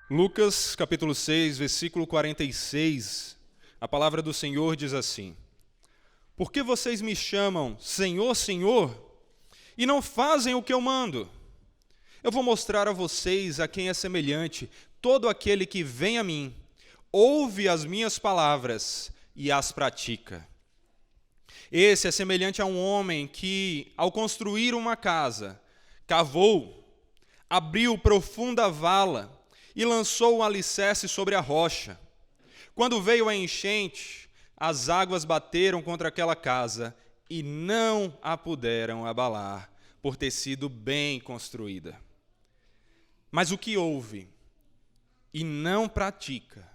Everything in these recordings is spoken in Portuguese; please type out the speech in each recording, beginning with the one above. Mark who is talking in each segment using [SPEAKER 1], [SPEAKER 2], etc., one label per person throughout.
[SPEAKER 1] Lucas, capítulo 6, versículo 46, a palavra do Senhor diz assim: Por que vocês me chamam Senhor, Senhor, e não fazem o que eu mando? Eu vou mostrar a vocês a quem é semelhante todo aquele que vem a mim, ouve as minhas palavras e as pratica. Esse é semelhante a um homem que, ao construir uma casa, cavou, abriu profunda vala e lançou o alicerce sobre a rocha. Quando veio a enchente, as águas bateram contra aquela casa e não a puderam abalar, por ter sido bem construída. Mas o que ouve e não pratica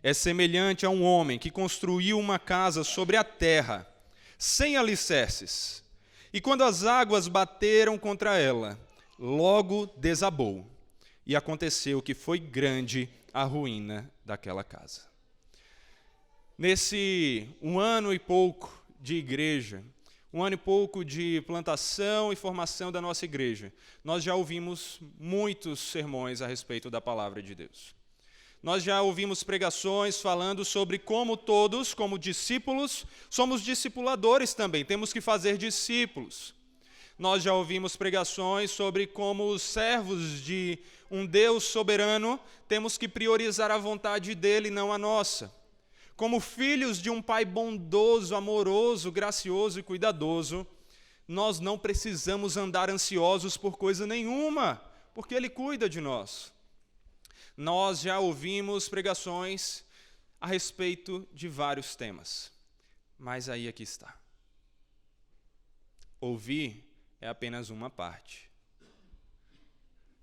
[SPEAKER 1] é semelhante a um homem que construiu uma casa sobre a terra, sem alicerces, e quando as águas bateram contra ela, logo desabou. E aconteceu que foi grande a ruína daquela casa. Nesse um ano e pouco de igreja, um ano e pouco de plantação e formação da nossa igreja, nós já ouvimos muitos sermões a respeito da palavra de Deus. Nós já ouvimos pregações falando sobre como todos, como discípulos, somos discipuladores também, temos que fazer discípulos. Nós já ouvimos pregações sobre como os servos de um Deus soberano temos que priorizar a vontade dele, não a nossa. Como filhos de um Pai bondoso, amoroso, gracioso e cuidadoso, nós não precisamos andar ansiosos por coisa nenhuma, porque Ele cuida de nós. Nós já ouvimos pregações a respeito de vários temas, mas aí aqui está. Ouvir é apenas uma parte.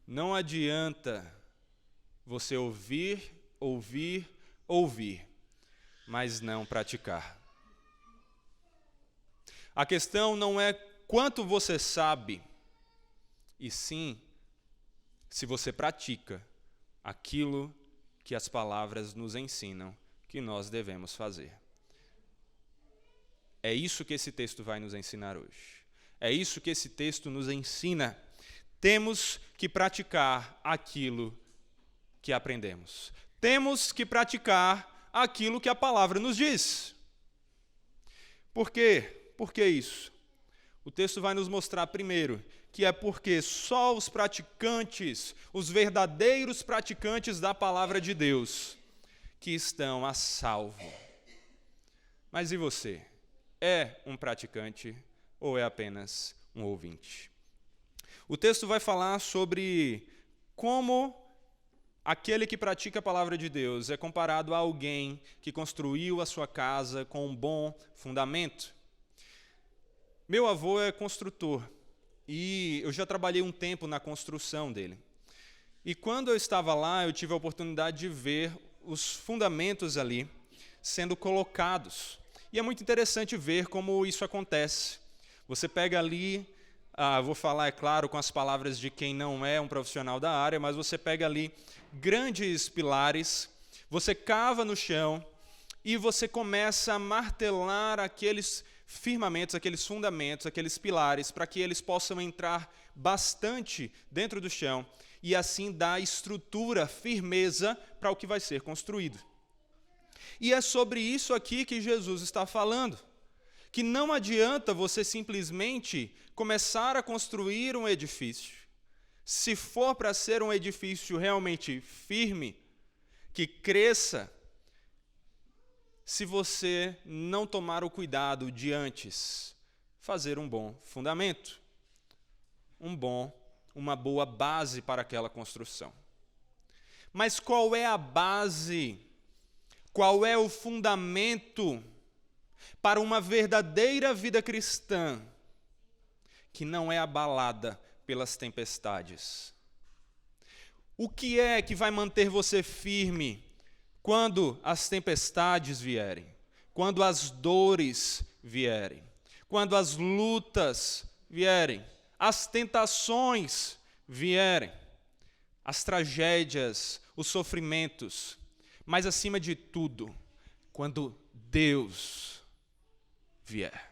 [SPEAKER 1] Não adianta você ouvir, mas não praticar. A questão não é quanto você sabe, e sim se você pratica aquilo que as palavras nos ensinam que nós devemos fazer. É isso que esse texto vai nos ensinar hoje. É isso que esse texto nos ensina. Temos que praticar aquilo que aprendemos. Temos que praticar aquilo que a palavra nos diz. Por quê? Por que isso? O texto vai nos mostrar primeiro que é porque só os praticantes, os verdadeiros praticantes da palavra de Deus, que estão a salvo. Mas e você? É um praticante ou é apenas um ouvinte? O texto vai falar sobre como aquele que pratica a palavra de Deus é comparado a alguém que construiu a sua casa com um bom fundamento. Meu avô é construtor e eu já trabalhei um tempo na construção dele. E quando eu estava lá, eu tive a oportunidade de ver os fundamentos ali sendo colocados. E é muito interessante ver como isso acontece. Você pega ali, vou falar, é claro, com as palavras de quem não é um profissional da área, mas você pega ali grandes pilares, você cava no chão e você começa a martelar aqueles firmamentos, aqueles fundamentos, aqueles pilares, para que eles possam entrar bastante dentro do chão e assim dar estrutura, firmeza para o que vai ser construído. E é sobre isso aqui que Jesus está falando. Que não adianta você simplesmente começar a construir um edifício. Se for para ser um edifício realmente firme, que cresça, se você não tomar o cuidado de antes fazer um bom fundamento, uma boa base para aquela construção. Mas qual é a base? Qual é o fundamento para uma verdadeira vida cristã que não é abalada pelas tempestades? O que é que vai manter você firme quando as tempestades vierem, quando as dores vierem, quando as lutas vierem, as tentações vierem, as tragédias, os sofrimentos, mas acima de tudo, quando Deus vier.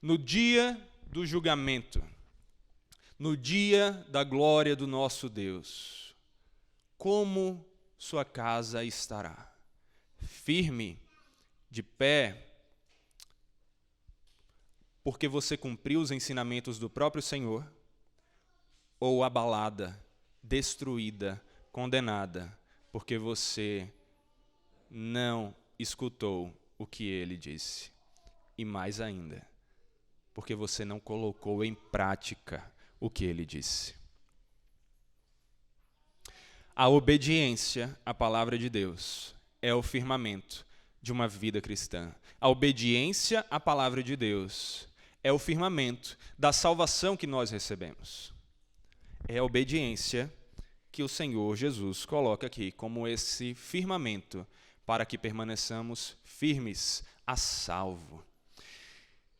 [SPEAKER 1] No dia do julgamento, no dia da glória do nosso Deus, como sua casa estará? Firme, de pé, porque você cumpriu os ensinamentos do próprio Senhor, ou abalada, destruída, condenada, porque você não escutou o que ele disse? E mais ainda, porque você não colocou em prática o que ele disse. A obediência à palavra de Deus é o firmamento de uma vida cristã. A obediência à palavra de Deus é o firmamento da salvação que nós recebemos. É a obediência que o Senhor Jesus coloca aqui como esse firmamento para que permaneçamos firmes, a salvo.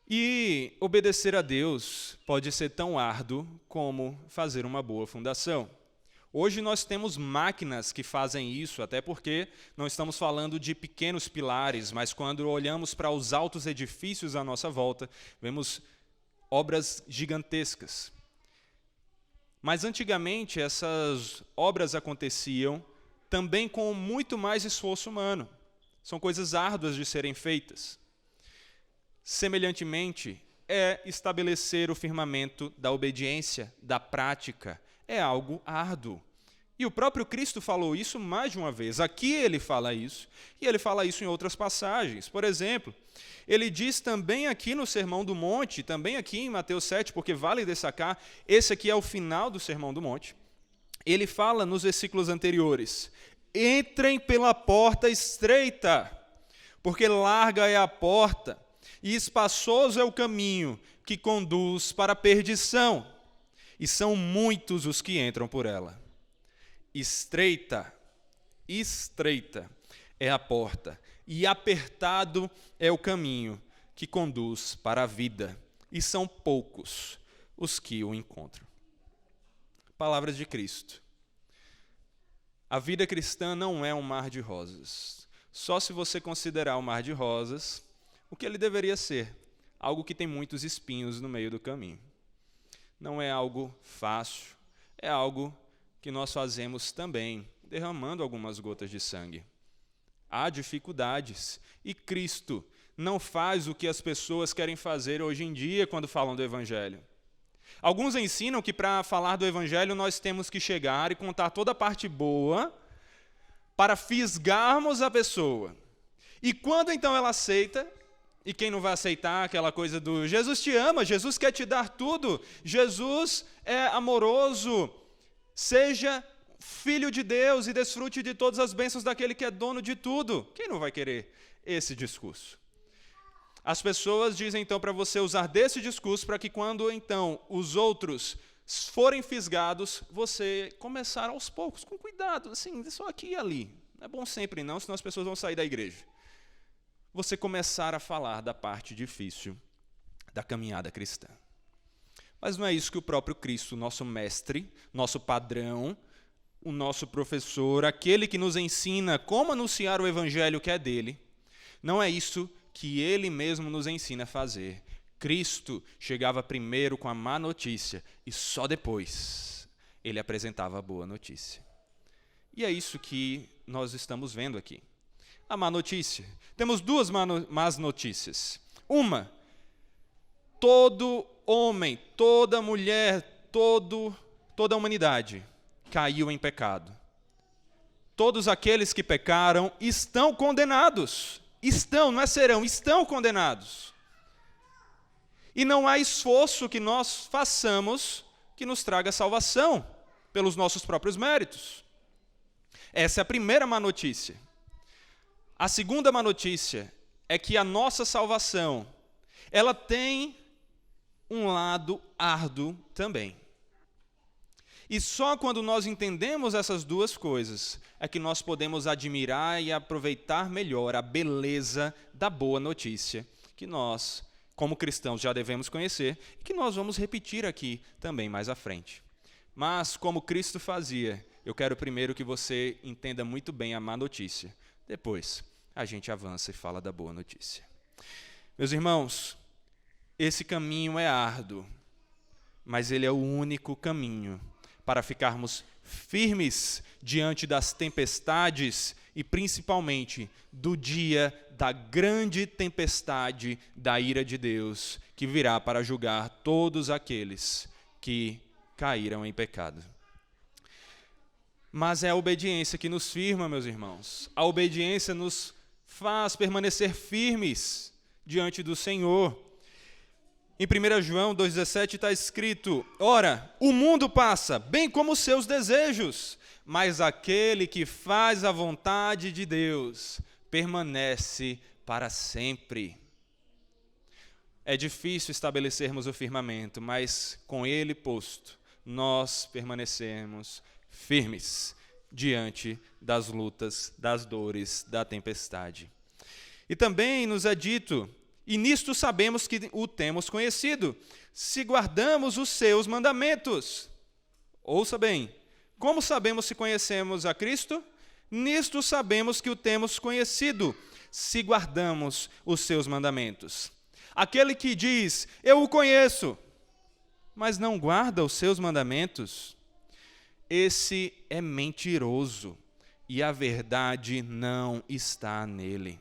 [SPEAKER 1] E obedecer a Deus pode ser tão árduo como fazer uma boa fundação. Hoje nós temos máquinas que fazem isso, até porque não estamos falando de pequenos pilares, mas quando olhamos para os altos edifícios à nossa volta, vemos obras gigantescas. Mas antigamente essas obras aconteciam também com muito mais esforço humano. São coisas árduas de serem feitas. Semelhantemente, estabelecer o firmamento da obediência, da prática, é algo árduo. E o próprio Cristo falou isso mais de uma vez. Aqui ele fala isso, e ele fala isso em outras passagens. Por exemplo, ele diz também aqui no Sermão do Monte, também aqui em Mateus 7, porque vale destacar, esse aqui é o final do Sermão do Monte. Ele fala nos versículos anteriores: entrem pela porta estreita, porque larga é a porta, e espaçoso é o caminho que conduz para a perdição, e são muitos os que entram por ela. Estreita é a porta, e apertado é o caminho que conduz para a vida, e são poucos os que o encontram. Palavras de Cristo. A vida cristã não é um mar de rosas. Só se você considerar o mar de rosas o que ele deveria ser, algo que tem muitos espinhos no meio do caminho. Não é algo fácil, é algo que nós fazemos também, derramando algumas gotas de sangue. Há dificuldades, e Cristo não faz o que as pessoas querem fazer hoje em dia quando falam do Evangelho. Alguns ensinam que para falar do Evangelho nós temos que chegar e contar toda a parte boa para fisgarmos a pessoa. E quando então ela aceita, e quem não vai aceitar aquela coisa do Jesus te ama, Jesus quer te dar tudo, Jesus é amoroso, seja filho de Deus e desfrute de todas as bênçãos daquele que é dono de tudo. Quem não vai querer esse discurso? As pessoas dizem então para você usar desse discurso para que quando então os outros forem fisgados, você começar aos poucos, com cuidado, assim, só aqui e ali. Não é bom sempre não, senão as pessoas vão sair da igreja. Você começar a falar da parte difícil da caminhada cristã. Mas não é isso que o próprio Cristo, nosso mestre, nosso padrão, o nosso professor, aquele que nos ensina como anunciar o evangelho que é dele, não é isso que ele mesmo nos ensina a fazer. Cristo chegava primeiro com a má notícia e só depois ele apresentava a boa notícia. E é isso que nós estamos vendo aqui. A má notícia. Temos duas más notícias. Uma, todo homem, toda mulher, toda a humanidade caiu em pecado. Todos aqueles que pecaram estão condenados. Estão, não é serão, estão condenados. E não há esforço que nós façamos que nos traga salvação pelos nossos próprios méritos. Essa é a primeira má notícia. A segunda má notícia é que a nossa salvação, ela tem um lado árduo também. E só quando nós entendemos essas duas coisas é que nós podemos admirar e aproveitar melhor a beleza da boa notícia que nós, como cristãos, já devemos conhecer e que nós vamos repetir aqui também mais à frente. Mas, como Cristo fazia, eu quero primeiro que você entenda muito bem a má notícia. Depois, a gente avança e fala da boa notícia. Meus irmãos, esse caminho é árduo. mas ele é o único caminho para ficarmos firmes diante das tempestades e principalmente do dia da grande tempestade da ira de Deus, que virá para julgar todos aqueles que caíram em pecado. Mas é a obediência que nos firma, meus irmãos. A obediência nos faz permanecer firmes diante do Senhor. Em 1 João 2,17 está escrito: ora, o mundo passa, bem como os seus desejos, mas aquele que faz a vontade de Deus permanece para sempre. É difícil estabelecermos o firmamento, mas com ele posto, nós permanecemos firmes diante das lutas, das dores, da tempestade. E também nos é dito: e nisto sabemos que o temos conhecido, se guardamos os seus mandamentos. Ouça bem, como sabemos se conhecemos a Cristo? Nisto sabemos que o temos conhecido, se guardamos os seus mandamentos. Aquele que diz, eu o conheço, mas não guarda os seus mandamentos, esse é mentiroso, e a verdade não está nele.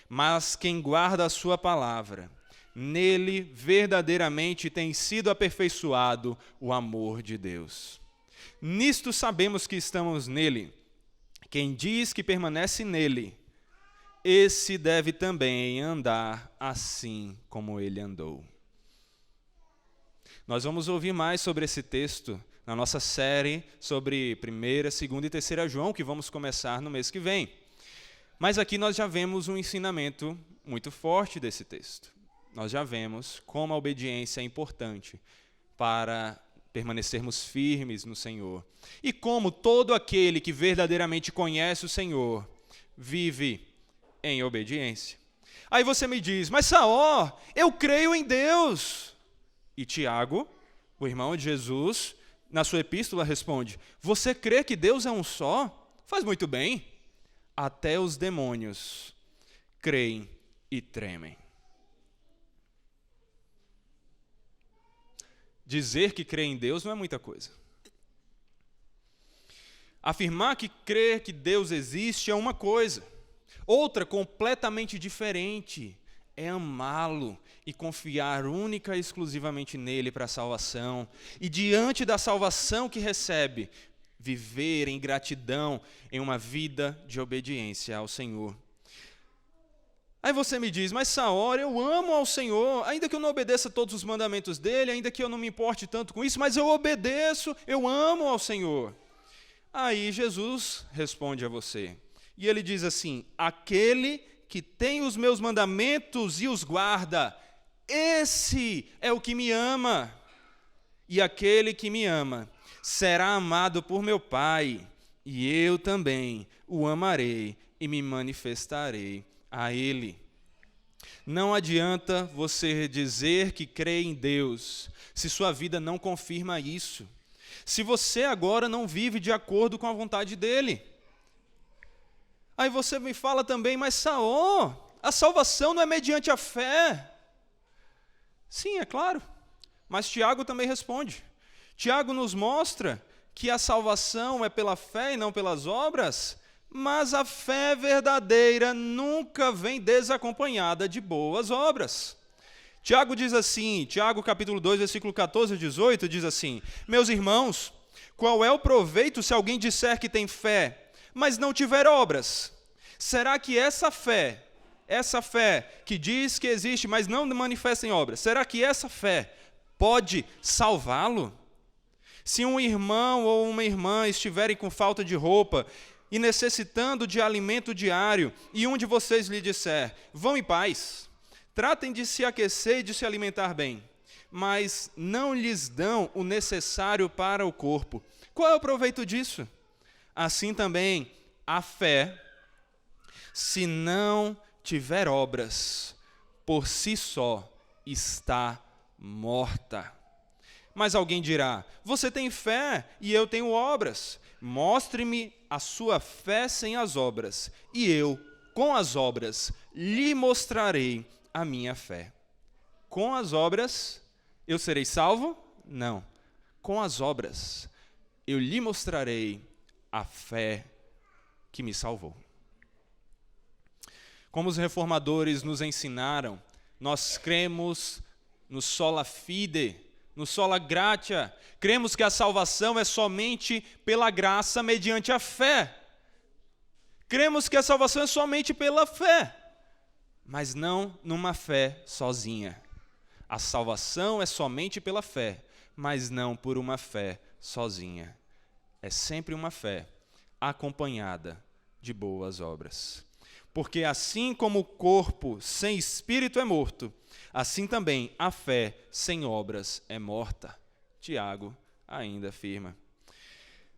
[SPEAKER 1] Mas quem guarda a sua palavra, nele verdadeiramente tem sido aperfeiçoado o amor de Deus. Nisto sabemos que estamos nele. Quem diz que permanece nele, esse deve também andar assim como ele andou. Nós vamos ouvir mais sobre esse texto na nossa série sobre 1ª, 2ª e 3ª João, que vamos começar no mês que vem. Mas aqui nós já vemos um ensinamento muito forte desse texto. Nós já vemos como a obediência é importante para permanecermos firmes no Senhor. E como todo aquele que verdadeiramente conhece o Senhor vive em obediência. Aí você me diz, mas Saó, eu creio em Deus. E Tiago, o irmão de Jesus, na sua epístola responde, você crê que Deus é um só? Faz muito bem. Até os demônios creem e tremem. Dizer que crê em Deus não é muita coisa. Afirmar que crê que Deus existe é uma coisa. Outra, completamente diferente, é amá-lo e confiar única e exclusivamente nele para a salvação. E diante da salvação que recebe, viver em gratidão, em uma vida de obediência ao Senhor. Aí você me diz, mas Saó, eu amo ao Senhor, ainda que eu não obedeça todos os mandamentos dele, ainda que eu não me importe tanto com isso, mas eu obedeço, eu amo ao Senhor. Aí Jesus responde a você, e ele diz assim, aquele que tem os meus mandamentos e os guarda, esse é o que me ama, e aquele que me ama será amado por meu Pai, e eu também o amarei e me manifestarei a ele. Não adianta você dizer que crê em Deus, se sua vida não confirma isso. Se você agora não vive de acordo com a vontade dele. Aí você me fala também, mas Saó, a salvação não é mediante a fé. Sim, é claro. Mas Tiago também responde. Tiago nos mostra que a salvação é pela fé e não pelas obras, mas a fé verdadeira nunca vem desacompanhada de boas obras. Tiago diz assim, Tiago capítulo 2, versículo 14 e 18, diz assim, meus irmãos, qual é o proveito se alguém disser que tem fé, mas não tiver obras? Será que essa fé que diz que existe, mas não manifesta em obras, será que essa fé pode salvá-lo? Se um irmão ou uma irmã estiverem com falta de roupa e necessitando de alimento diário, e um de vocês lhe disser, vão em paz, tratem de se aquecer e de se alimentar bem, mas não lhes dão o necessário para o corpo, qual é o proveito disso? Assim também, a fé, se não tiver obras, por si só está morta. Mas alguém dirá, você tem fé e eu tenho obras. Mostre-me a sua fé sem as obras, e eu, com as obras, lhe mostrarei a minha fé. Com as obras, eu serei salvo? Não. Com as obras, eu lhe mostrarei a fé que me salvou. Como os reformadores nos ensinaram, nós cremos no sola fide, no sola gratia. Cremos que a salvação é somente pela graça mediante a fé. Cremos que a salvação é somente pela fé, mas não numa fé sozinha. A salvação é somente pela fé, mas não por uma fé sozinha. É sempre uma fé acompanhada de boas obras. Porque assim como o corpo sem espírito é morto, assim também a fé sem obras é morta. Tiago ainda afirma.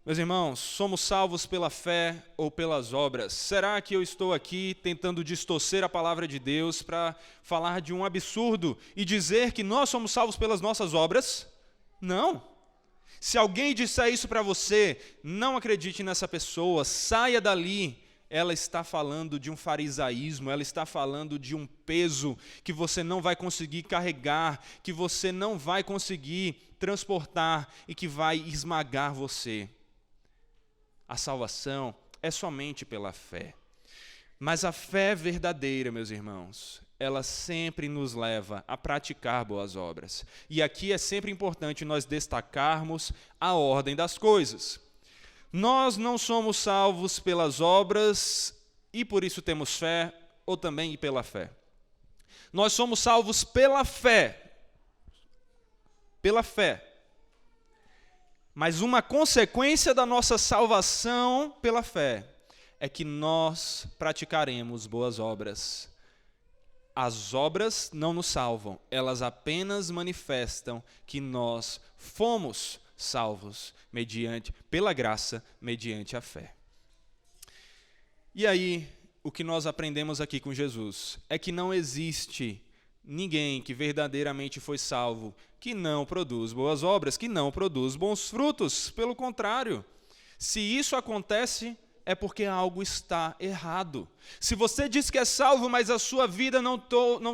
[SPEAKER 1] Meus irmãos, somos salvos pela fé ou pelas obras? Será que eu estou aqui tentando distorcer a palavra de Deus para falar de um absurdo e dizer que nós somos salvos pelas nossas obras? Não. Se alguém disser isso para você, não acredite nessa pessoa, saia dali. Ela está falando de um farisaísmo, ela está falando de um peso que você não vai conseguir carregar, que você não vai conseguir transportar e que vai esmagar você. A salvação é somente pela fé. Mas a fé verdadeira, meus irmãos, ela sempre nos leva a praticar boas obras. E aqui é sempre importante nós destacarmos a ordem das coisas. Nós não somos salvos pelas obras e por isso temos fé, ou também pela fé. Nós somos salvos pela fé. Pela fé. Mas uma consequência da nossa salvação pela fé é que nós praticaremos boas obras. As obras não nos salvam, elas apenas manifestam que nós fomos salvos pela graça, mediante a fé. E aí, o que nós aprendemos aqui com Jesus é que não existe ninguém que verdadeiramente foi salvo que não produz boas obras, que não produz bons frutos. Pelo contrário, se isso acontece, é porque algo está errado. Se você diz que é salvo, mas a sua vida não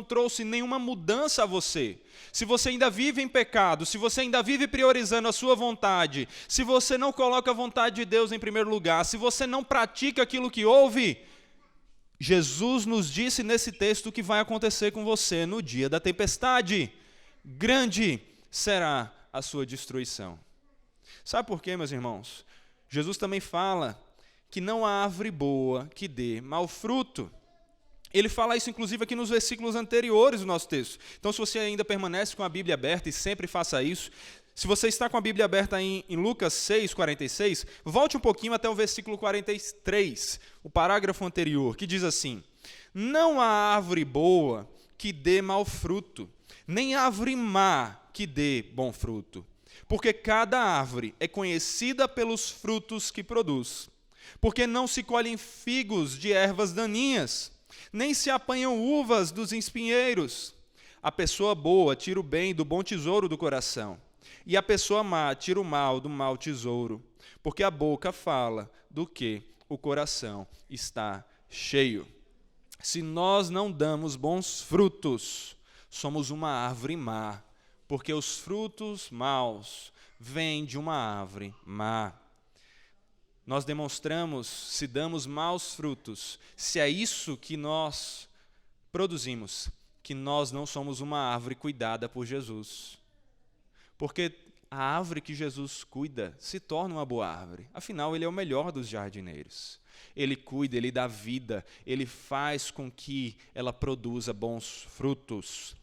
[SPEAKER 1] trouxe nenhuma mudança a você, se você ainda vive em pecado, se você ainda vive priorizando a sua vontade, se você não coloca a vontade de Deus em primeiro lugar, se você não pratica aquilo que ouve, Jesus nos disse nesse texto o que vai acontecer com você no dia da tempestade. Grande será a sua destruição. Sabe por quê, meus irmãos? Jesus também fala que não há árvore boa que dê mau fruto. Ele fala isso, inclusive, aqui nos versículos anteriores do nosso texto. Então, se você ainda permanece com a Bíblia aberta, e sempre faça isso, se você está com a Bíblia aberta em Lucas 6, 46, volte um pouquinho até o versículo 43, o parágrafo anterior, que diz assim: não há árvore boa que dê mau fruto, nem árvore má que dê bom fruto, porque cada árvore é conhecida pelos frutos que produz. Porque não se colhem figos de ervas daninhas, nem se apanham uvas dos espinheiros. A pessoa boa tira o bem do bom tesouro do coração, e a pessoa má tira o mal do mau tesouro, porque a boca fala do que o coração está cheio. Se nós não damos bons frutos, somos uma árvore má, porque os frutos maus vêm de uma árvore má. Nós demonstramos se damos maus frutos, se é isso que nós produzimos, que nós não somos uma árvore cuidada por Jesus. Porque a árvore que Jesus cuida se torna uma boa árvore. Afinal, ele é o melhor dos jardineiros. Ele cuida, ele dá vida, ele faz com que ela produza bons frutos.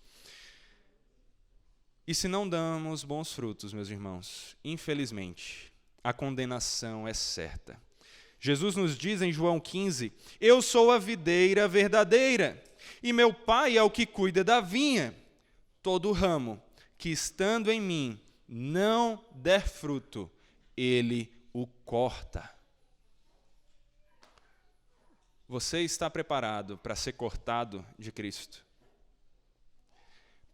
[SPEAKER 1] E se não damos bons frutos, meus irmãos, infelizmente, a condenação é certa. Jesus nos diz em João 15, eu sou a videira verdadeira, e meu Pai é o que cuida da vinha. Todo ramo que estando em mim não der fruto, ele o corta. Você está preparado para ser cortado de Cristo?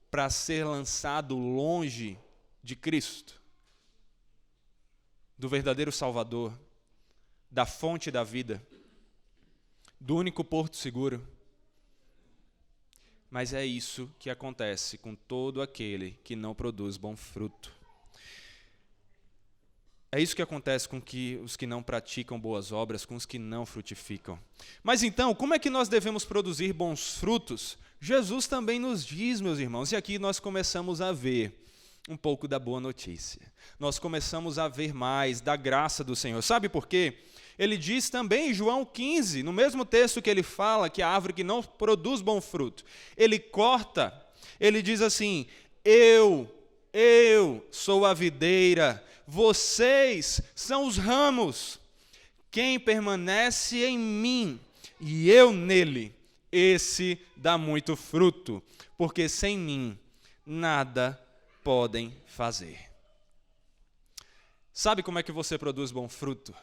[SPEAKER 1] Para ser lançado longe de Cristo? Do verdadeiro Salvador, da fonte da vida, do único porto seguro? Mas é isso que acontece com todo aquele que não produz bom fruto. É isso que acontece com os que não praticam boas obras, com os que não frutificam. Mas então, como é que nós devemos produzir bons frutos? Jesus também nos diz, meus irmãos, e aqui nós começamos a ver um pouco da boa notícia. Nós começamos a ver mais da graça do Senhor. Sabe por quê? Ele diz também em João 15, no mesmo texto que ele fala que a árvore que não produz bom fruto, ele corta, ele diz assim: eu sou a videira, vocês são os ramos. Quem permanece em mim e eu nele, esse dá muito fruto, porque sem mim nada podem fazer. Sabe como é que você produz bom fruto?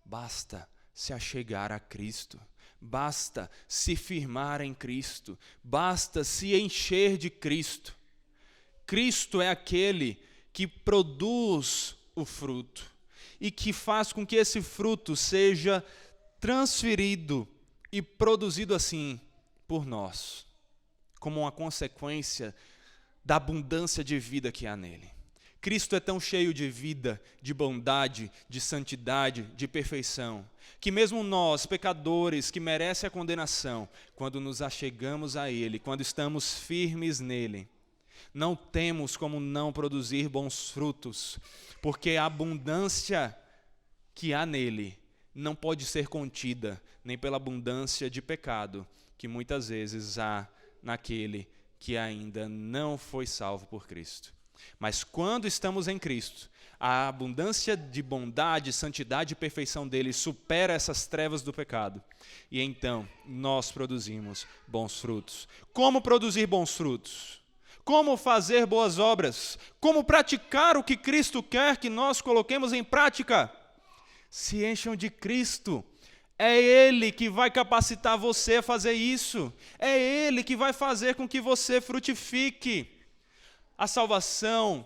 [SPEAKER 1] Basta se achegar a Cristo, basta se firmar em Cristo, basta se encher de Cristo. Cristo é aquele que produz o fruto e que faz com que esse fruto seja transferido e produzido assim por nós, como uma consequência da abundância de vida que há nele. Cristo é tão cheio de vida, de bondade, de santidade, de perfeição, que mesmo nós, pecadores, que merecem a condenação, quando nos achegamos a Ele, quando estamos firmes nele, não temos como não produzir bons frutos, porque a abundância que há nele não pode ser contida, nem pela abundância de pecado que muitas vezes há naquele que ainda não foi salvo por Cristo. Mas quando estamos em Cristo, a abundância de bondade, santidade e perfeição dele supera essas trevas do pecado. E então nós produzimos bons frutos. Como produzir bons frutos? Como fazer boas obras? Como praticar o que Cristo quer que nós coloquemos em prática? Se encham de Cristo. É Ele que vai capacitar você a fazer isso. É Ele que vai fazer com que você frutifique. A salvação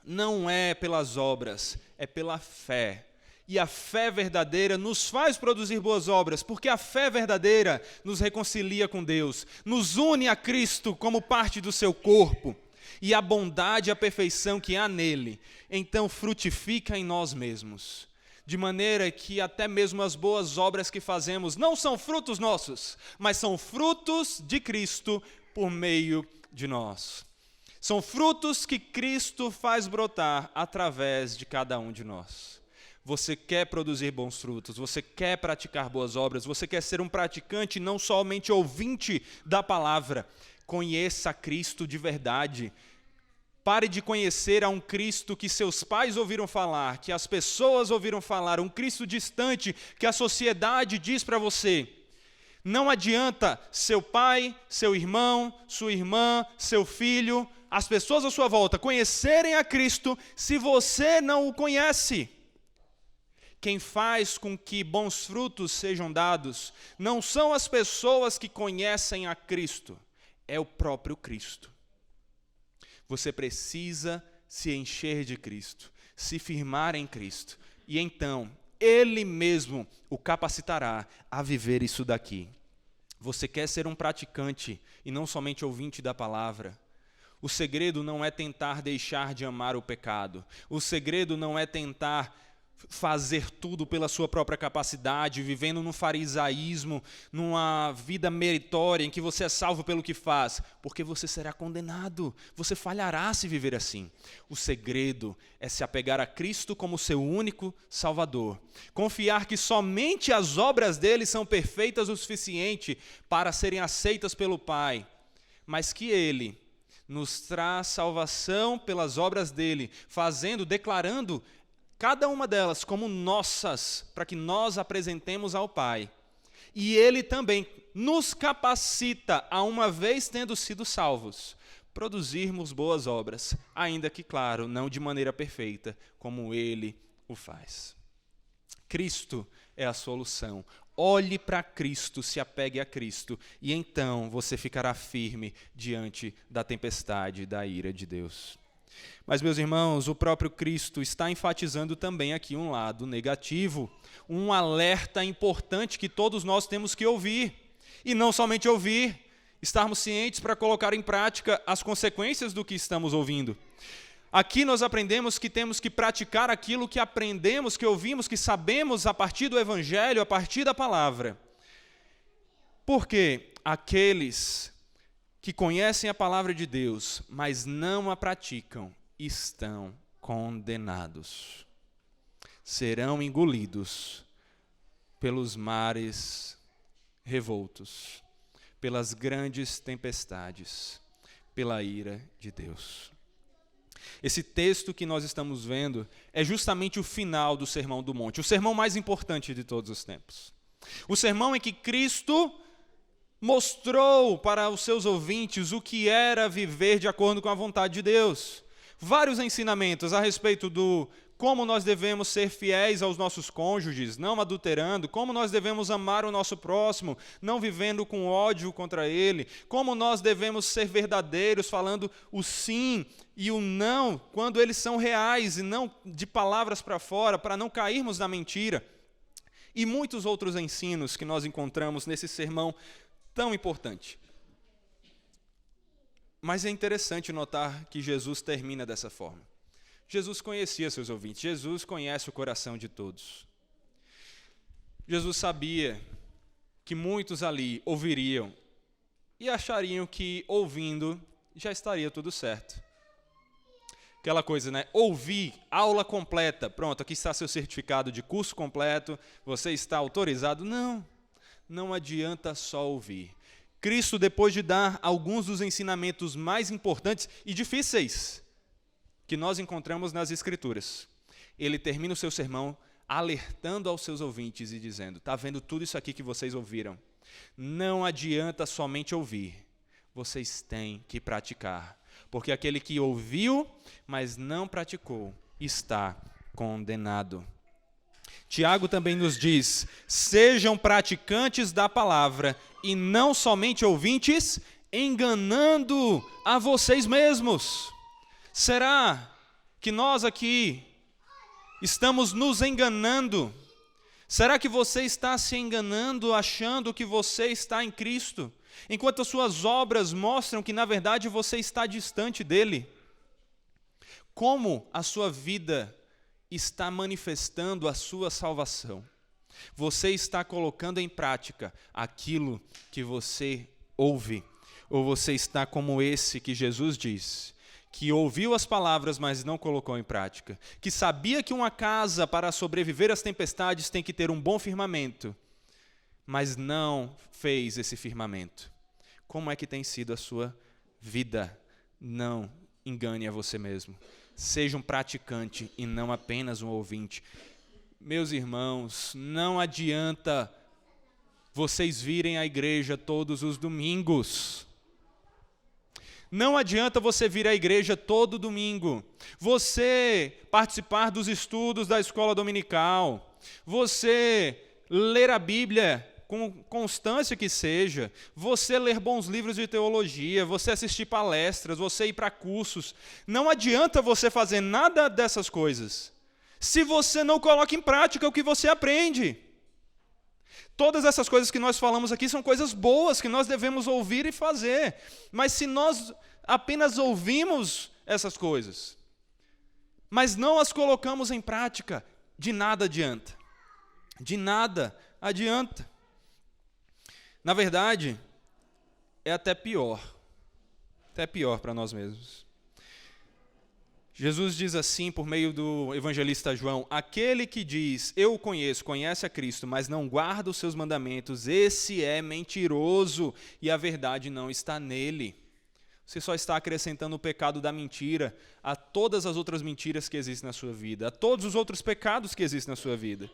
[SPEAKER 1] não é pelas obras, é pela fé. E a fé verdadeira nos faz produzir boas obras, porque a fé verdadeira nos reconcilia com Deus, nos une a Cristo como parte do seu corpo. E a bondade e a perfeição que há nele, então frutifica em nós mesmos. De maneira que até mesmo as boas obras que fazemos não são frutos nossos, mas são frutos de Cristo por meio de nós. São frutos que Cristo faz brotar através de cada um de nós. Você quer produzir bons frutos, você quer praticar boas obras, você quer ser um praticante, não somente ouvinte da palavra. Conheça Cristo de verdade. Pare de conhecer a um Cristo que seus pais ouviram falar, que as pessoas ouviram falar, um Cristo distante que a sociedade diz para você. Não adianta seu pai, seu irmão, sua irmã, seu filho, as pessoas à sua volta conhecerem a Cristo se você não o conhece. Quem faz com que bons frutos sejam dados não são as pessoas que conhecem a Cristo, é o próprio Cristo. Você precisa se encher de Cristo, se firmar em Cristo, e então Ele mesmo o capacitará a viver isso daqui. Você quer ser um praticante e não somente ouvinte da palavra? O segredo não é tentar deixar de amar o pecado. O segredo não é tentar fazer tudo pela sua própria capacidade, vivendo num farisaísmo, numa vida meritória em que você é salvo pelo que faz, porque você será condenado, você falhará se viver assim. O segredo é se apegar a Cristo como seu único Salvador, confiar que somente as obras dele são perfeitas o suficiente para serem aceitas pelo Pai, mas que ele nos traz salvação pelas obras dele, declarando cada uma delas como nossas, para que nós apresentemos ao Pai. E Ele também nos capacita, a uma vez tendo sido salvos, produzirmos boas obras, ainda que, claro, não de maneira perfeita, como Ele o faz. Cristo é a solução. Olhe para Cristo, se apegue a Cristo, e então você ficará firme diante da tempestade da ira de Deus. Mas, meus irmãos, o próprio Cristo está enfatizando também aqui um lado negativo, um alerta importante que todos nós temos que ouvir. E não somente ouvir, estarmos cientes para colocar em prática as consequências do que estamos ouvindo. Aqui nós aprendemos que temos que praticar aquilo que aprendemos, que ouvimos, que sabemos a partir do Evangelho, a partir da palavra. Porque aqueles que conhecem a palavra de Deus, mas não a praticam, estão condenados. Serão engolidos pelos mares revoltos, pelas grandes tempestades, pela ira de Deus. Esse texto que nós estamos vendo é justamente o final do Sermão do Monte, o sermão mais importante de todos os tempos. O sermão em que Cristo mostrou para os seus ouvintes o que era viver de acordo com a vontade de Deus. Vários ensinamentos a respeito do como nós devemos ser fiéis aos nossos cônjuges, não adulterando, como nós devemos amar o nosso próximo, não vivendo com ódio contra ele, como nós devemos ser verdadeiros, falando o sim e o não, quando eles são reais e não de palavras para fora, para não cairmos na mentira. E muitos outros ensinos que nós encontramos nesse sermão tão importante. Mas é interessante notar que Jesus termina dessa forma. Jesus conhecia seus ouvintes, Jesus conhece o coração de todos. Jesus sabia que muitos ali ouviriam e achariam que ouvindo já estaria tudo certo. Aquela coisa, né? Ouvir, aula completa, pronto, aqui está seu certificado de curso completo, você está autorizado. Não adianta só ouvir. Cristo, depois de dar alguns dos ensinamentos mais importantes e difíceis que nós encontramos nas Escrituras, ele termina o seu sermão alertando aos seus ouvintes e dizendo: está vendo tudo isso aqui que vocês ouviram? Não adianta somente ouvir, vocês têm que praticar, porque aquele que ouviu, mas não praticou, está condenado. Tiago também nos diz: sejam praticantes da palavra e não somente ouvintes, enganando a vocês mesmos. Será que nós aqui estamos nos enganando? Será que você está se enganando achando que você está em Cristo, enquanto as suas obras mostram que na verdade você está distante dele? Como a sua vida está manifestando a sua salvação? Você está colocando em prática aquilo que você ouve? Ou você está como esse que Jesus diz, que ouviu as palavras, mas não colocou em prática, que sabia que uma casa para sobreviver às tempestades tem que ter um bom firmamento, mas não fez esse firmamento? Como é que tem sido a sua vida? Não engane a você mesmo. Seja um praticante e não apenas um ouvinte. Meus irmãos, não adianta vocês virem à igreja todos os domingos. Não adianta você vir à igreja todo domingo, você participar dos estudos da escola dominical, você ler a Bíblia com constância que seja, você ler bons livros de teologia, você assistir palestras, você ir para cursos. Não adianta você fazer nada dessas coisas se você não coloca em prática o que você aprende. Todas essas coisas que nós falamos aqui são coisas boas que nós devemos ouvir e fazer. Mas se nós apenas ouvimos essas coisas, mas não as colocamos em prática, de nada adianta. De nada adianta. Na verdade, é até pior para nós mesmos. Jesus diz assim por meio do evangelista João: aquele que diz, eu o conheço, conhece a Cristo, mas não guarda os seus mandamentos, esse é mentiroso e a verdade não está nele. Você só está acrescentando o pecado da mentira a todas as outras mentiras que existem na sua vida, a todos os outros pecados que existem na sua vida.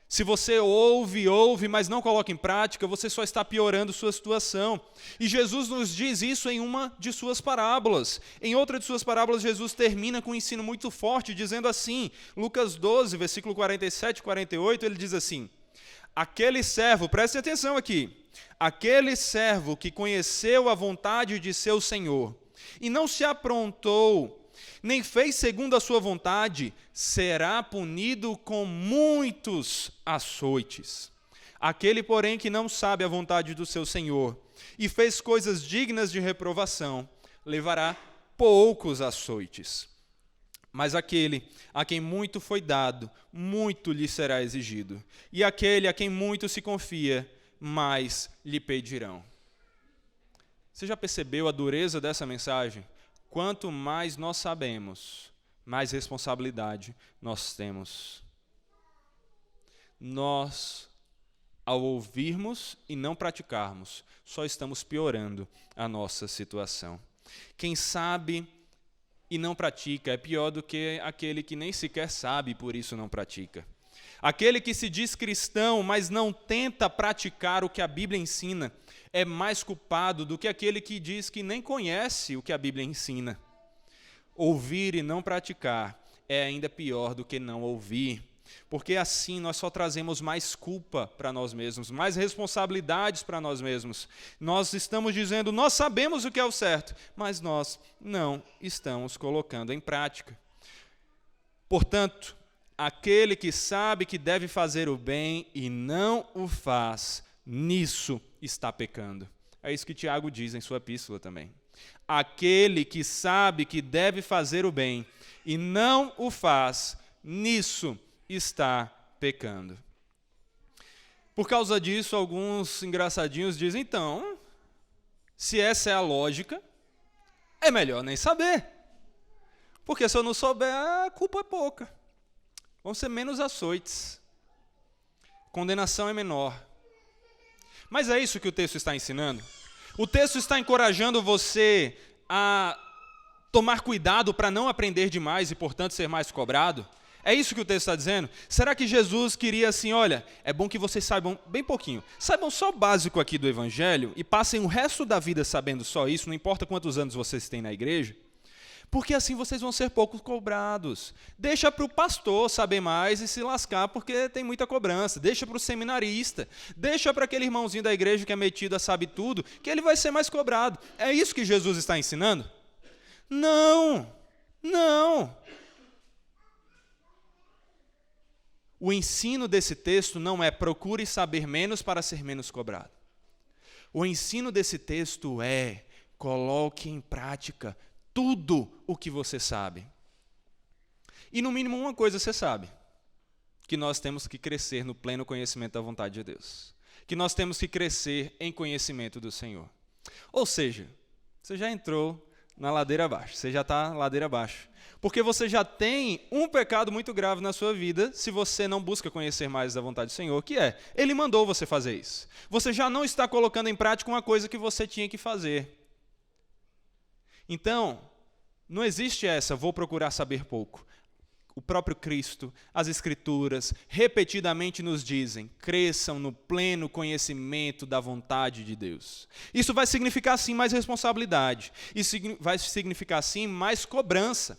[SPEAKER 1] Se você ouve, mas não coloca em prática, você só está piorando sua situação. E Jesus nos diz isso em uma de suas parábolas. Em outra de suas parábolas, Jesus termina com um ensino muito forte, dizendo assim, Lucas 12, versículo 47 e 48, ele diz assim: aquele servo, preste atenção aqui, aquele servo que conheceu a vontade de seu senhor e não se aprontou, nem fez segundo a sua vontade, será punido com muitos açoites. Aquele, porém, que não sabe a vontade do seu senhor e fez coisas dignas de reprovação, levará poucos açoites. Mas aquele a quem muito foi dado, muito lhe será exigido. E aquele a quem muito se confia, mais lhe pedirão. Você já percebeu a dureza dessa mensagem? Quanto mais nós sabemos, mais responsabilidade nós temos. Nós, ao ouvirmos e não praticarmos, só estamos piorando a nossa situação. Quem sabe e não pratica é pior do que aquele que nem sequer sabe e por isso não pratica. Aquele que se diz cristão, mas não tenta praticar o que a Bíblia ensina, é mais culpado do que aquele que diz que nem conhece o que a Bíblia ensina. Ouvir e não praticar é ainda pior do que não ouvir, porque assim nós só trazemos mais culpa para nós mesmos, mais responsabilidades para nós mesmos. Nós estamos dizendo, nós sabemos o que é o certo, mas nós não estamos colocando em prática. Portanto, aquele que sabe que deve fazer o bem e não o faz, nisso está pecando. É isso que Tiago diz em sua epístola também. Aquele que sabe que deve fazer o bem e não o faz, nisso está pecando. Por causa disso, alguns engraçadinhos dizem, então, se essa é a lógica, é melhor nem saber. Porque se eu não souber, a culpa é pouca. Vão ser menos açoites. Condenação é menor. Mas é isso que o texto está ensinando? O texto está encorajando você a tomar cuidado para não aprender demais e, portanto, ser mais cobrado? É isso que o texto está dizendo? Será que Jesus queria assim, olha, é bom que vocês saibam bem pouquinho, saibam só o básico aqui do Evangelho e passem o resto da vida sabendo só isso, não importa quantos anos vocês têm na igreja, porque assim vocês vão ser pouco cobrados. Deixa para o pastor saber mais e se lascar, porque tem muita cobrança. Deixa para o seminarista, deixa para aquele irmãozinho da igreja que é metido a sabe tudo, que ele vai ser mais cobrado. É isso que Jesus está ensinando? Não, não. O ensino desse texto não é procure saber menos para ser menos cobrado. O ensino desse texto é coloque em prática tudo o que você sabe. E no mínimo uma coisa você sabe, que nós temos que crescer no pleno conhecimento da vontade de Deus. Que nós temos que crescer em conhecimento do Senhor. Ou seja, você já entrou na ladeira abaixo, você já está na ladeira abaixo. Porque você já tem um pecado muito grave na sua vida se você não busca conhecer mais da vontade do Senhor, que é, Ele mandou você fazer isso. Você já não está colocando em prática uma coisa que você tinha que fazer. Então, não existe essa, vou procurar saber pouco. O próprio Cristo, as Escrituras, repetidamente nos dizem, cresçam no pleno conhecimento da vontade de Deus. Isso vai significar, sim, mais responsabilidade. Isso vai significar, sim, mais cobrança.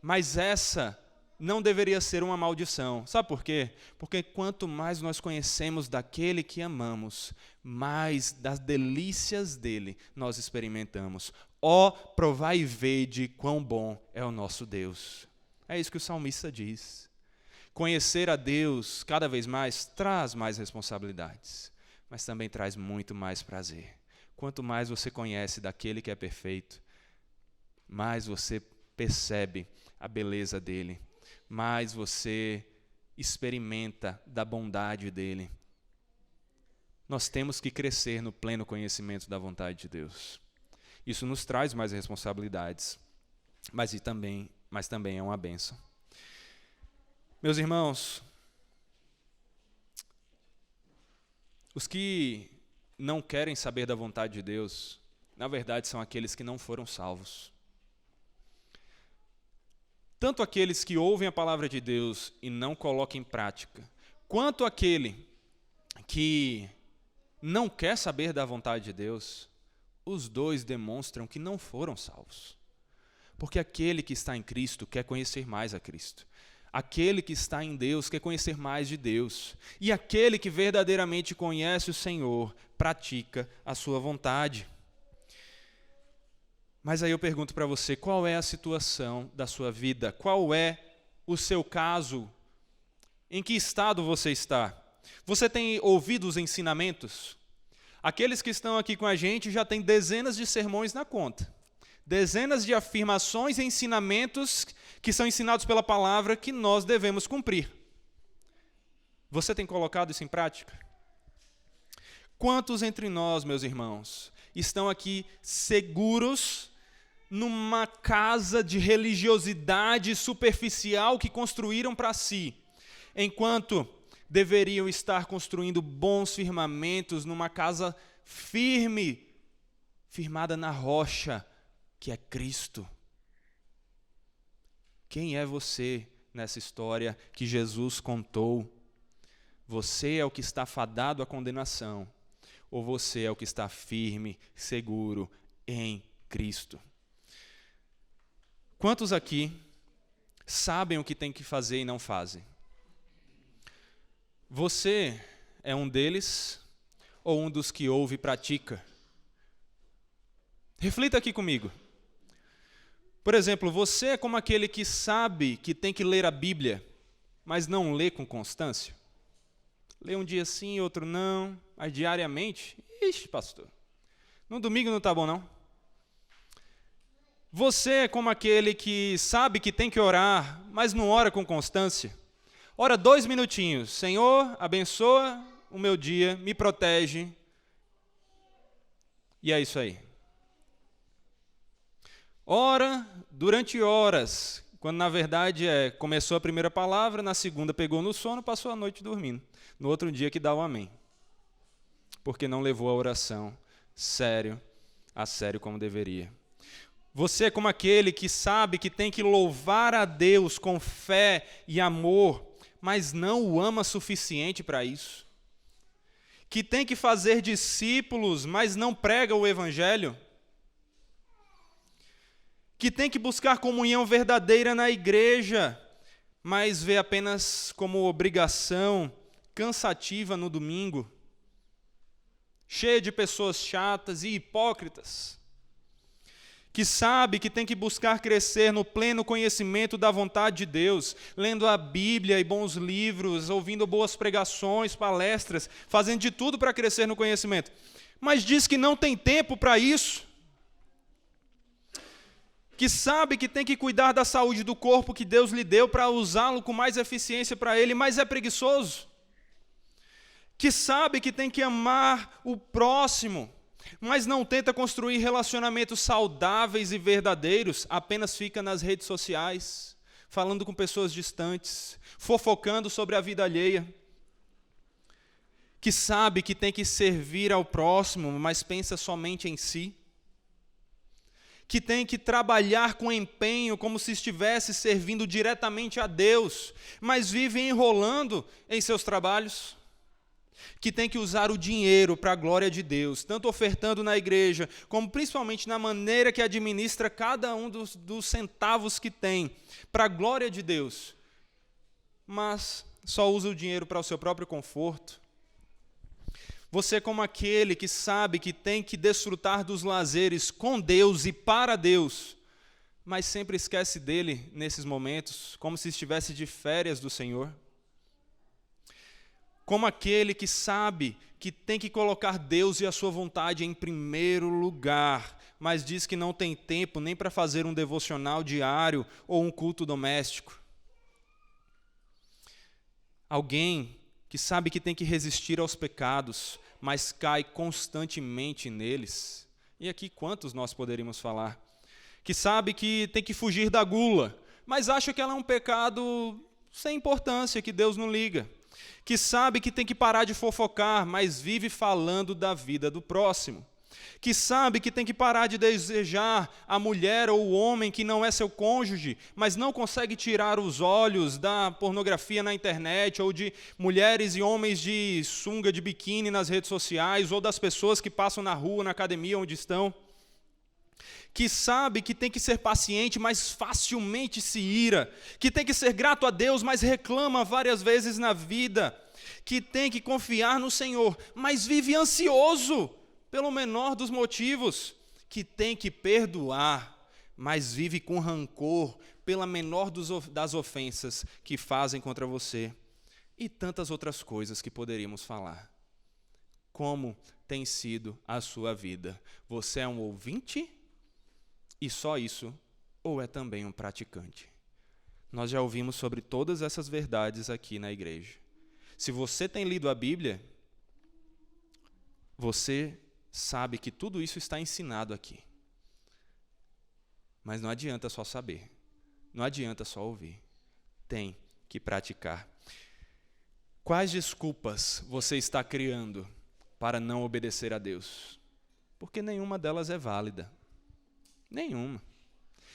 [SPEAKER 1] Mas essa não deveria ser uma maldição. Sabe por quê? Porque quanto mais nós conhecemos daquele que amamos, mais das delícias dele nós experimentamos. Ó, provai e vede quão bom é o nosso Deus. É isso que o salmista diz. Conhecer a Deus cada vez mais traz mais responsabilidades, mas também traz muito mais prazer. Quanto mais você conhece daquele que é perfeito, mais você percebe a beleza dele, mais você experimenta da bondade dele. Nós temos que crescer no pleno conhecimento da vontade de Deus. Isso nos traz mais responsabilidades, mas também é uma bênção. Meus irmãos, os que não querem saber da vontade de Deus, na verdade são aqueles que não foram salvos. Tanto aqueles que ouvem a palavra de Deus e não colocam em prática, quanto aquele que não quer saber da vontade de Deus, os dois demonstram que não foram salvos. Porque aquele que está em Cristo quer conhecer mais a Cristo. Aquele que está em Deus quer conhecer mais de Deus. E aquele que verdadeiramente conhece o Senhor, pratica a sua vontade. Mas aí eu pergunto para você, qual é a situação da sua vida? Qual é o seu caso? Em que estado você está? Você tem ouvido os ensinamentos? Aqueles que estão aqui com a gente já têm dezenas de sermões na conta. dezenas de afirmações e ensinamentos que são ensinados pela palavra que nós devemos cumprir. Você tem colocado isso em prática? Quantos entre nós, meus irmãos, estão aqui seguros numa casa de religiosidade superficial que construíram para si, enquanto deveriam estar construindo bons firmamentos numa casa firme, firmada na rocha, que é Cristo? Quem é você nessa história que Jesus contou? Você é o que está fadado à condenação, ou você é o que está firme, seguro em Cristo? Quantos aqui sabem o que tem que fazer e não fazem? Você é um deles ou um dos que ouve e pratica? Reflita aqui comigo. Por exemplo, você é como aquele que sabe que tem que ler a Bíblia, mas não lê com constância? Lê um dia sim, outro não, mas diariamente? Ixi, pastor, no domingo não está bom não? Você é como aquele que sabe que tem que orar, mas não ora com constância? Ora 2 minutinhos, Senhor, abençoa o meu dia, me protege, e é isso aí. Ora durante horas, quando na verdade começou a primeira palavra, na segunda pegou no sono, passou a noite dormindo. No outro dia que dá o amém. Porque não levou a oração a sério como deveria. Você é como aquele que sabe que tem que louvar a Deus com fé e amor, mas não o ama suficiente para isso. Que tem que fazer discípulos, mas não prega o evangelho. Que tem que buscar comunhão verdadeira na igreja, mas vê apenas como obrigação cansativa no domingo, cheia de pessoas chatas e hipócritas, que sabe que tem que buscar crescer no pleno conhecimento da vontade de Deus, lendo a Bíblia e bons livros, ouvindo boas pregações, palestras, fazendo de tudo para crescer no conhecimento, mas diz que não tem tempo para isso, que sabe que tem que cuidar da saúde do corpo que Deus lhe deu para usá-lo com mais eficiência para Ele, mas é preguiçoso, que sabe que tem que amar o próximo, mas não tenta construir relacionamentos saudáveis e verdadeiros, apenas fica nas redes sociais, falando com pessoas distantes, fofocando sobre a vida alheia, que sabe que tem que servir ao próximo, mas pensa somente em si, que tem que trabalhar com empenho como se estivesse servindo diretamente a Deus, mas vive enrolando em seus trabalhos, que tem que usar o dinheiro para a glória de Deus, tanto ofertando na igreja, como principalmente na maneira que administra cada um dos centavos que tem, para a glória de Deus, mas só usa o dinheiro para o seu próprio conforto. Você é como aquele que sabe que tem que desfrutar dos lazeres com Deus e para Deus, mas sempre esquece dele nesses momentos, como se estivesse de férias do Senhor. Como aquele que sabe que tem que colocar Deus e a sua vontade em primeiro lugar, mas diz que não tem tempo nem para fazer um devocional diário ou um culto doméstico. Alguém que sabe que tem que resistir aos pecados, mas cai constantemente neles. E aqui quantos nós poderíamos falar? Que sabe que tem que fugir da gula, mas acha que ela é um pecado sem importância, que Deus não liga. Que sabe que tem que parar de fofocar, mas vive falando da vida do próximo. Que sabe que tem que parar de desejar a mulher ou o homem que não é seu cônjuge, mas não consegue tirar os olhos da pornografia na internet, ou de mulheres e homens de sunga, de biquíni nas redes sociais, ou das pessoas que passam na rua, na academia onde estão. Que sabe que tem que ser paciente, mas facilmente se ira, que tem que ser grato a Deus, mas reclama várias vezes na vida, que tem que confiar no Senhor, mas vive ansioso pelo menor dos motivos, que tem que perdoar, mas vive com rancor pela menor das ofensas que fazem contra você, e tantas outras coisas que poderíamos falar. Como tem sido a sua vida? Você é um ouvinte e só isso, ou é também um praticante? Nós já ouvimos sobre todas essas verdades aqui na igreja. Se você tem lido a Bíblia, você sabe que tudo isso está ensinado aqui. Mas não adianta só saber, não adianta só ouvir, tem que praticar. Quais desculpas você está criando para não obedecer a Deus? Porque nenhuma delas é válida. Nenhuma.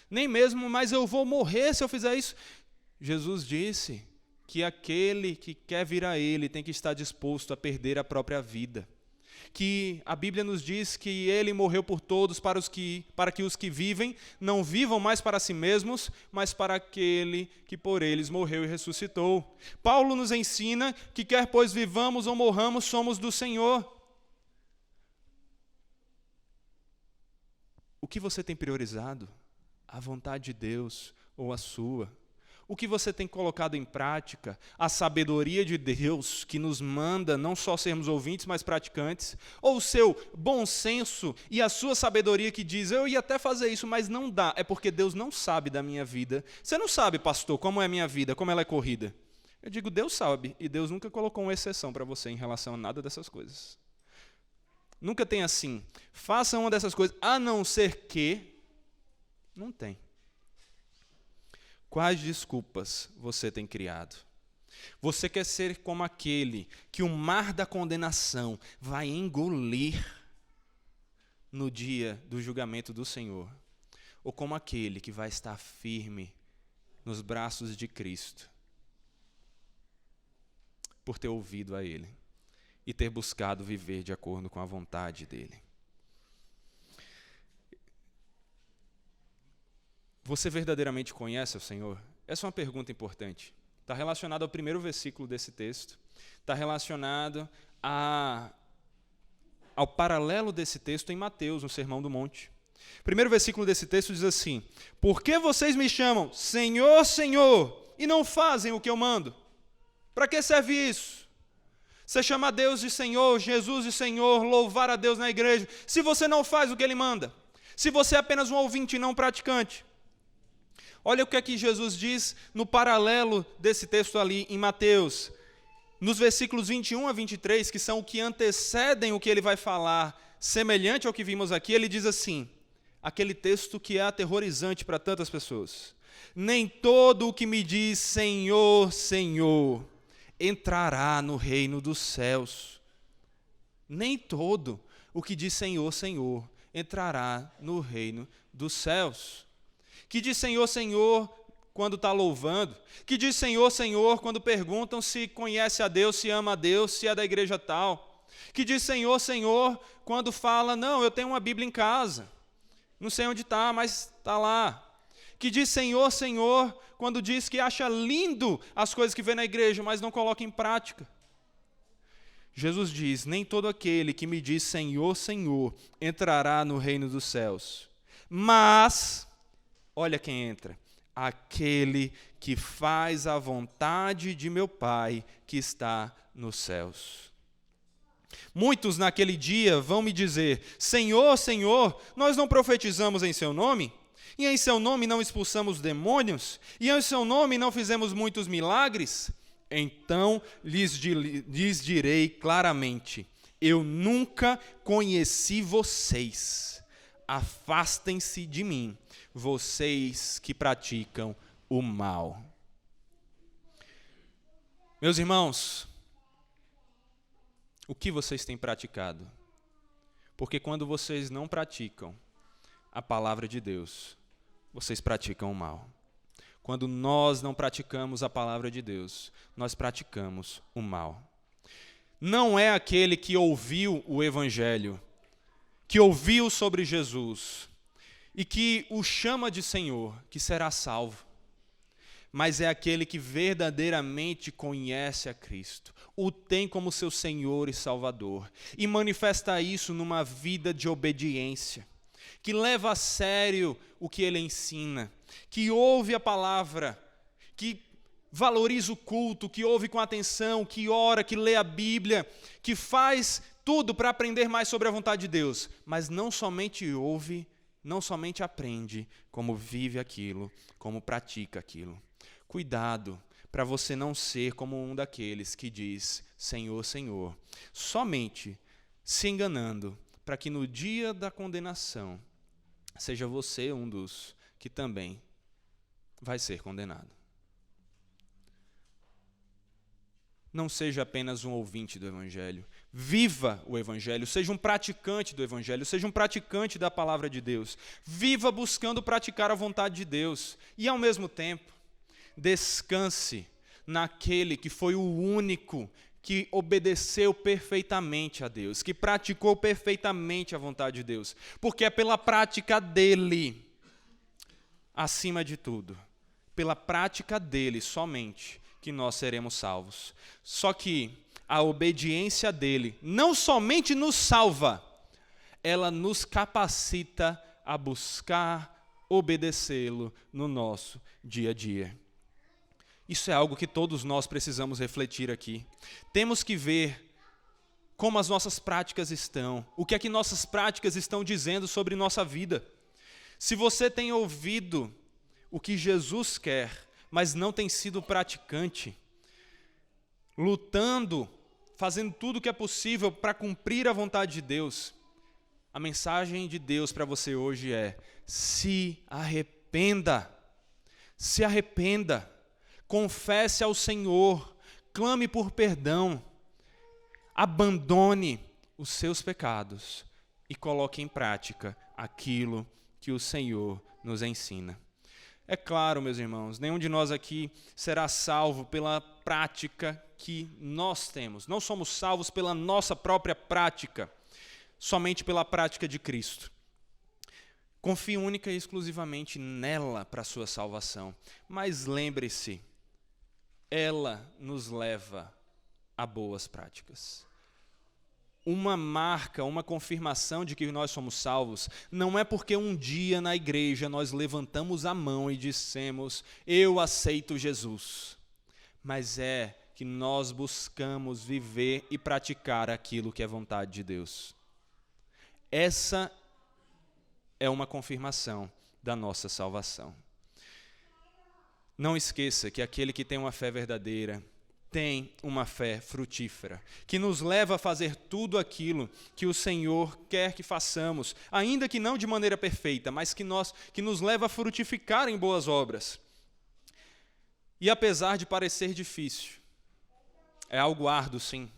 [SPEAKER 1] Nem mesmo, mas eu vou morrer se eu fizer isso. Jesus disse que aquele que quer vir a Ele tem que estar disposto a perder a própria vida. Que a Bíblia nos diz que Ele morreu por todos para que os que vivem não vivam mais para si mesmos, mas para aquele que por eles morreu e ressuscitou. Paulo nos ensina que quer pois vivamos ou morramos, somos do Senhor. O que você tem priorizado? A vontade de Deus ou a sua? O que você tem colocado em prática? A sabedoria de Deus que nos manda não só sermos ouvintes, mas praticantes? Ou o seu bom senso e a sua sabedoria que diz, eu ia até fazer isso, mas não dá, é porque Deus não sabe da minha vida. Você não sabe, pastor, como é a minha vida, como ela é corrida. Eu digo, Deus sabe, e Deus nunca colocou uma exceção para você em relação a nada dessas coisas. Nunca tem assim, faça uma dessas coisas, a não ser que, não tem. Quais desculpas você tem criado? Você quer ser como aquele que o mar da condenação vai engolir no dia do julgamento do Senhor? Ou como aquele que vai estar firme nos braços de Cristo, por ter ouvido a Ele e ter buscado viver de acordo com a vontade dEle? Você verdadeiramente conhece o Senhor? Essa é uma pergunta importante. Está relacionado ao primeiro versículo desse texto. Está relacionado ao paralelo desse texto em Mateus, no Sermão do Monte. O primeiro versículo desse texto diz assim: por que vocês me chamam Senhor, Senhor, e não fazem o que eu mando? Para que serve isso? Você chama Deus de Senhor, Jesus de Senhor, louvar a Deus na igreja, se você não faz o que Ele manda, se você é apenas um ouvinte e não um praticante. Olha o que é que Jesus diz no paralelo desse texto ali em Mateus, nos versículos 21 a 23, que são o que antecedem o que ele vai falar, semelhante ao que vimos aqui. Ele diz assim, aquele texto que é aterrorizante para tantas pessoas: nem todo o que me diz Senhor, Senhor, entrará no reino dos céus. Nem todo o que diz Senhor, Senhor, entrará no reino dos céus. Que diz Senhor, Senhor quando está louvando, que diz Senhor, Senhor quando perguntam se conhece a Deus, se ama a Deus, se é da igreja tal, que diz Senhor, Senhor quando fala, não, eu tenho uma Bíblia em casa, não sei onde está, mas está lá, que diz Senhor, Senhor quando diz que acha lindo as coisas que vê na igreja, mas não coloca em prática. Jesus diz, nem todo aquele que me diz Senhor, Senhor entrará no reino dos céus, mas olha quem entra, aquele que faz a vontade de meu Pai que está nos céus. Muitos naquele dia vão me dizer, Senhor, Senhor, nós não profetizamos em seu nome? E em seu nome não expulsamos demônios? E em seu nome não fizemos muitos milagres? Então lhes direi claramente, eu nunca conheci vocês, afastem-se de mim, vocês que praticam o mal. Meus irmãos, o que vocês têm praticado? Porque quando vocês não praticam a palavra de Deus, vocês praticam o mal. Quando nós não praticamos a palavra de Deus, nós praticamos o mal. Não é aquele que ouviu o Evangelho, que ouviu sobre Jesus, e que o chama de Senhor, que será salvo. Mas é aquele que verdadeiramente conhece a Cristo, o tem como seu Senhor e Salvador, e manifesta isso numa vida de obediência, que leva a sério o que ele ensina, que ouve a palavra, que valoriza o culto, que ouve com atenção, que ora, que lê a Bíblia, que faz tudo para aprender mais sobre a vontade de Deus, mas não somente ouve, não somente aprende, como vive aquilo, como pratica aquilo. Cuidado para você não ser como um daqueles que diz Senhor, Senhor, somente se enganando, para que no dia da condenação seja você um dos que também vai ser condenado. Não seja apenas um ouvinte do Evangelho. Viva o Evangelho, seja um praticante do Evangelho, seja um praticante da palavra de Deus. Viva buscando praticar a vontade de Deus. E, ao mesmo tempo, descanse naquele que foi o único que obedeceu perfeitamente a Deus, que praticou perfeitamente a vontade de Deus. Porque é pela prática dele, acima de tudo, pela prática dele somente, que nós seremos salvos. Só que a obediência dele não somente nos salva, ela nos capacita a buscar obedecê-lo no nosso dia a dia. Isso é algo que todos nós precisamos refletir aqui. Temos que ver como as nossas práticas estão, o que é que nossas práticas estão dizendo sobre nossa vida. Se você tem ouvido o que Jesus quer, mas não tem sido praticante, lutando, fazendo tudo o que é possível para cumprir a vontade de Deus, a mensagem de Deus para você hoje é: se arrependa, se arrependa, confesse ao Senhor, clame por perdão, abandone os seus pecados e coloque em prática aquilo que o Senhor nos ensina. É claro, meus irmãos, nenhum de nós aqui será salvo pela prática que nós temos. Não somos salvos pela nossa própria prática, somente pela prática de Cristo. Confie única e exclusivamente nela para a sua salvação. Mas lembre-se, ela nos leva a boas práticas. Uma marca, uma confirmação de que nós somos salvos, não é porque um dia na igreja nós levantamos a mão e dissemos, eu aceito Jesus. Mas é que nós buscamos viver e praticar aquilo que é vontade de Deus. Essa é uma confirmação da nossa salvação. Não esqueça que aquele que tem uma fé verdadeira tem uma fé frutífera, que nos leva a fazer tudo aquilo que o Senhor quer que façamos, ainda que não de maneira perfeita, mas que nos leva a frutificar em boas obras. E apesar de parecer difícil, é algo árduo, sim.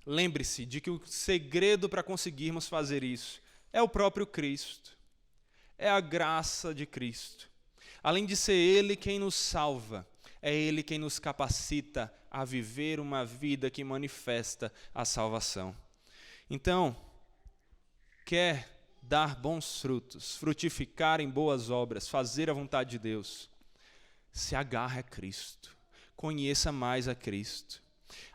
[SPEAKER 1] Lembre-se de que o segredo para conseguirmos fazer isso é o próprio Cristo, é a graça de Cristo. Além de ser Ele quem nos salva, é Ele quem nos capacita a viver uma vida que manifesta a salvação. Então, quer dar bons frutos, frutificar em boas obras, fazer a vontade de Deus, se agarre a Cristo, conheça mais a Cristo,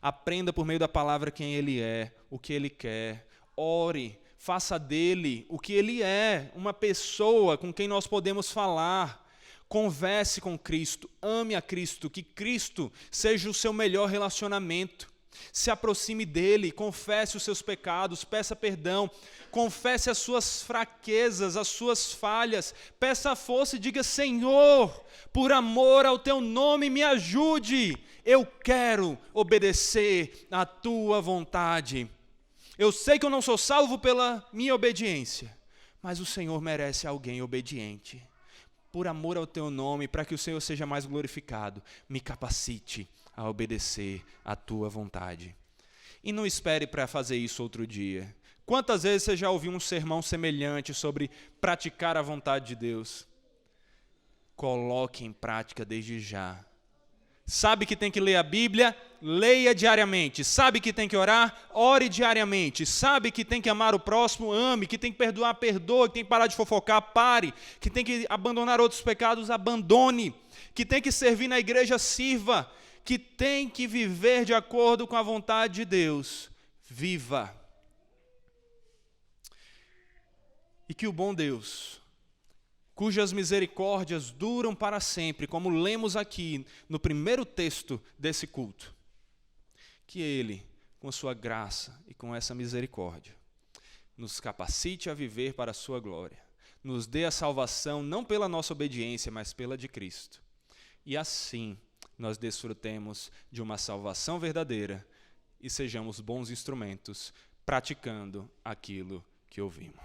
[SPEAKER 1] aprenda por meio da palavra quem Ele é, o que Ele quer, ore, faça dele o que Ele é, uma pessoa com quem nós podemos falar. Converse com Cristo, ame a Cristo, que Cristo seja o seu melhor relacionamento. Se aproxime dele, confesse os seus pecados, peça perdão, confesse as suas fraquezas, as suas falhas, peça força e diga, Senhor, por amor ao teu nome me ajude, eu quero obedecer à tua vontade. Eu sei que eu não sou salvo pela minha obediência, mas o Senhor merece alguém obediente. Por amor ao teu nome, para que o Senhor seja mais glorificado, me capacite a obedecer à tua vontade. E não espere para fazer isso outro dia. Quantas vezes você já ouviu um sermão semelhante sobre praticar a vontade de Deus? Coloque em prática desde já. Sabe que tem que ler a Bíblia? Leia diariamente. Sabe que tem que orar? Ore diariamente. Sabe que tem que amar o próximo? Ame. Que tem que perdoar? Perdoe. Que tem que parar de fofocar? Pare. Que tem que abandonar outros pecados? Abandone. Que tem que servir na igreja? Sirva. Que tem que viver de acordo com a vontade de Deus? Viva. E que o bom Deus, cujas misericórdias duram para sempre, como lemos aqui no primeiro texto desse culto, que Ele, com sua graça e com essa misericórdia, nos capacite a viver para a sua glória, nos dê a salvação não pela nossa obediência, mas pela de Cristo. E assim nós desfrutemos de uma salvação verdadeira e sejamos bons instrumentos praticando aquilo que ouvimos.